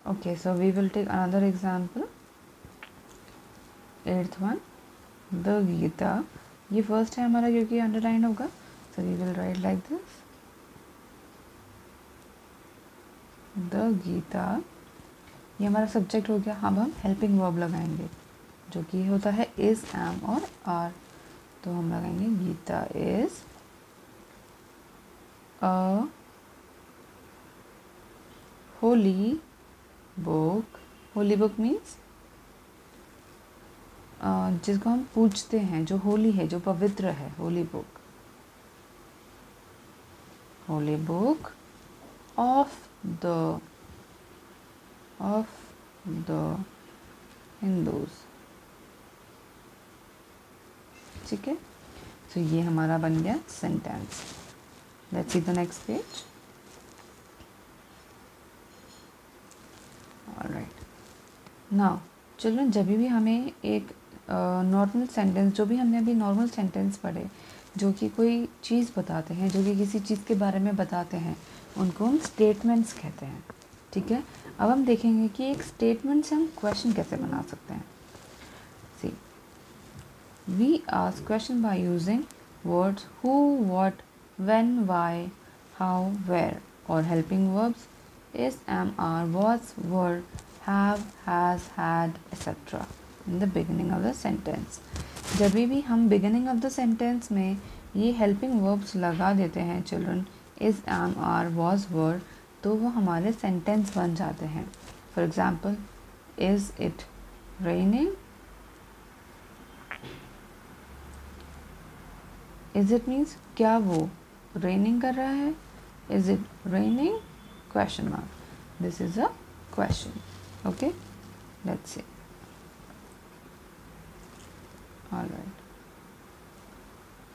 Okay, so we will take another example. 8th one, the Gita. ये first है हमारा क्योंकि अंडरलाइन होगा, so we will write like this. The Gita, ये हमारा सब्जेक्ट हो गया. अब हम हेल्पिंग वर्ब लगाएंगे जो कि होता है इज़, एम और आर. तो हम लगाएंगे Gita is a holy book. Holy book means जिसको हम पूजते हैं, जो होली है, जो पवित्र है. Holi book, holy book of the Hindus. ठीक है, तो ये हमारा बन गया sentence. Let's see the next page. Alright, now children, जब भी हमें एक नॉर्मल सेंटेंस, जो भी हमने अभी नॉर्मल सेंटेंस पढ़े जो कि कोई चीज़ बताते हैं, जो कि किसी चीज़ के बारे में बताते हैं, उनको हम स्टेटमेंट्स कहते हैं. ठीक है, अब हम देखेंगे कि एक स्टेटमेंट से हम क्वेश्चन कैसे बना सकते हैं. See, we ask question by using words who, what, when, why, how, where और helping verbs is, am, are, was, were, have, has, had, etc. in the beginning of the sentence. जब भी हम beginning of the sentence में ये helping verbs लगा देते हैं children, is, am, are, was, were, तो वो हमारे sentence बन जाते हैं. For example, is it raining? Is it means क्या वो raining कर रहा है? Is it raining? Question mark. This is a question. Okay, let's see. All right.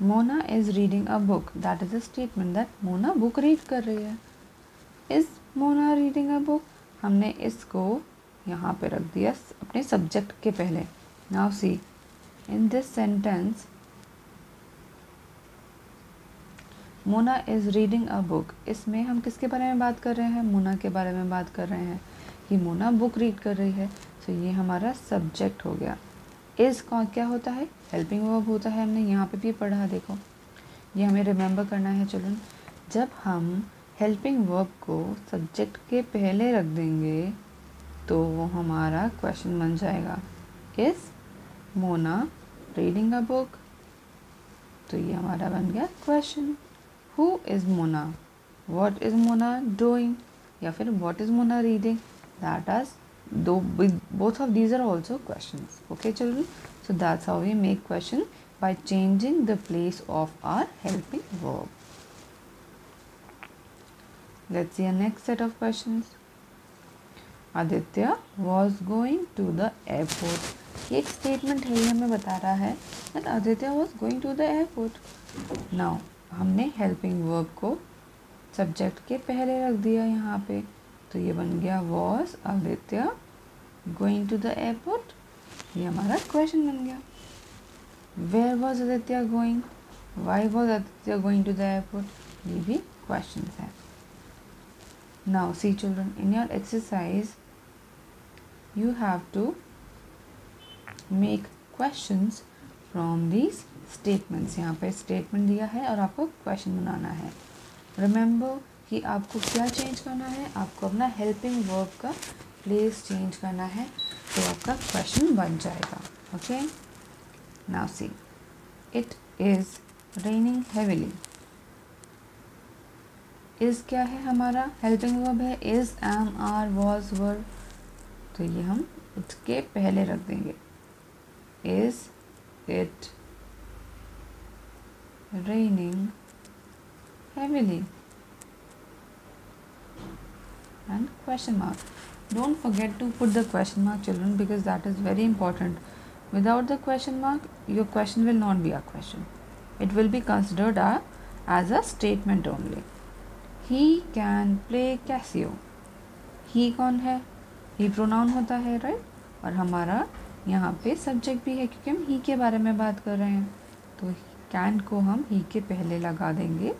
Mona is reading a book. That is a statement that Mona book read कर रही है. Is Mona reading a book? हमने इसको यहाँ पे रख दिया अपने सब्जेक्ट के पहले. Now see, in this sentence, Mona is reading a book. इसमें हम किसके बारे में बात कर रहे हैं? मोना के बारे में बात कर रहे हैं कि मोना बुक रीड कर रही है. तो ये हमारा सब्जेक्ट हो गया. इज़ का क्या होता है? हेल्पिंग वर्ब होता है. हमने यहाँ पे भी पढ़ा, देखो, ये हमें रिमेंबर करना है चिल्ड्रन. जब हम हेल्पिंग वर्ब को सब्जेक्ट के पहले रख देंगे तो वो हमारा क्वेश्चन बन जाएगा. Is Mona reading a book, तो ये हमारा बन गया question. Who is Mona? What is Mona doing? या फिर what is Mona reading? That is, both of these are also questions. Okay, children? So that's how we make question, by changing the place of our helping verb. Let's see a next set of questions. Aditya was going to the airport. ये एक statement है, ये हमें बता रहा है that Aditya was going to the airport. Now हमने helping verb को सब्जेक्ट के पहले रख दिया यहाँ पे, तो ये बन गया was Aditya going to the airport. ये हमारा क्वेश्चन बन गया. Where was Aditya going? Why was Aditya going to the airport? ये भी क्वेश्चन है. Now see children, in your exercise you have to make questions from these statements. यहाँ पे स्टेटमेंट दिया है और आपको क्वेश्चन बनाना है. रिमेंबर कि आपको क्या चेंज करना है? आपको अपना हेल्पिंग वर्ब का प्लेस चेंज करना है, तो आपका क्वेश्चन बन जाएगा. Okay, now see, it is raining heavily. Is क्या है? हमारा हेल्पिंग वर्ब है. इज़, एम, आर, वॉज, वर, तो ये हम इसके पहले रख देंगे. Is it raining heavily? And question mark. Don't forget to put the question mark, children, because that is very important. Without the question mark, your question will not be a question. It will be considered as a statement only. He can play Casio. He कौन है? He pronoun होता है, right? और हमारा यहाँ पे subject भी है क्योंकि हम he के बारे में बात कर रहे हैं. तो कैन को हम ही के पहले लगा देंगे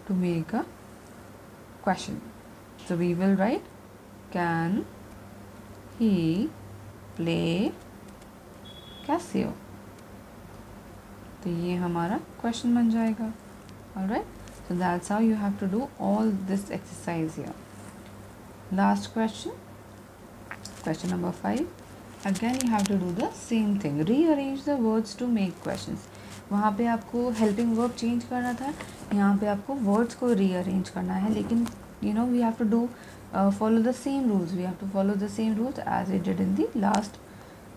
to make a question. So we will write can he play Casio. तो ये हमारा क्वेश्चन बन जाएगा. Alright, so that's how you have to do all this exercise here. Last question, question number 5. Again you have to do the same thing. Rearrange the words to make questions. वहाँ पे आपको helping verb change करना था, यहाँ पे आपको words को rearrange करना है. लेकिन you know we have to do follow the same rules. We have to follow the same rules as we did in the last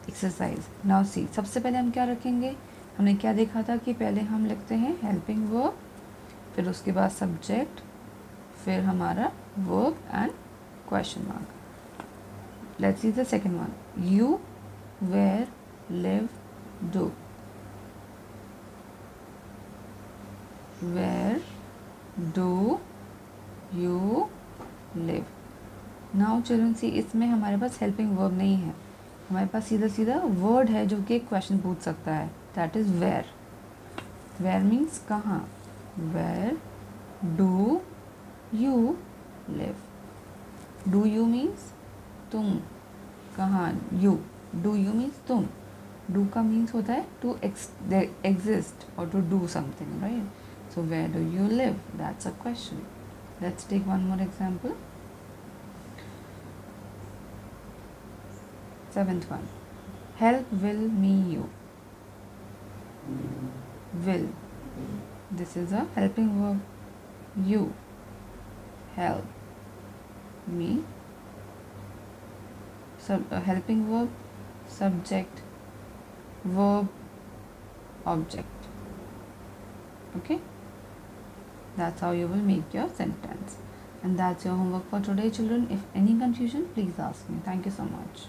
exercise. Now see, सबसे पहले हम क्या रखेंगे. हमने क्या देखा था कि पहले हम लिखते हैं helping verb, फिर उसके बाद subject, फिर हमारा verb and question mark. Let's see the second one. You, where, live, do. Where do you live? Now children see, इसमें हमारे पास helping verb नहीं है, हमारे पास सीधा सीधा word है जो कि एक question पूछ सकता है. That is where. Where means कहाँ. Where do you live? Do you means तुम. कहाँ. You. Do you means तुम. Do का means होता है to exist or to do something, right? So where do you live? That's a question. Let's take one more example. 7th one. Help, will, me, you. Will. This is a helping verb. You. Help. Me. Helping verb. Subject. Verb. Object. Okay. That's how you will make your sentence. And that's your homework for today, children. If any confusion, please ask me. Thank you so much.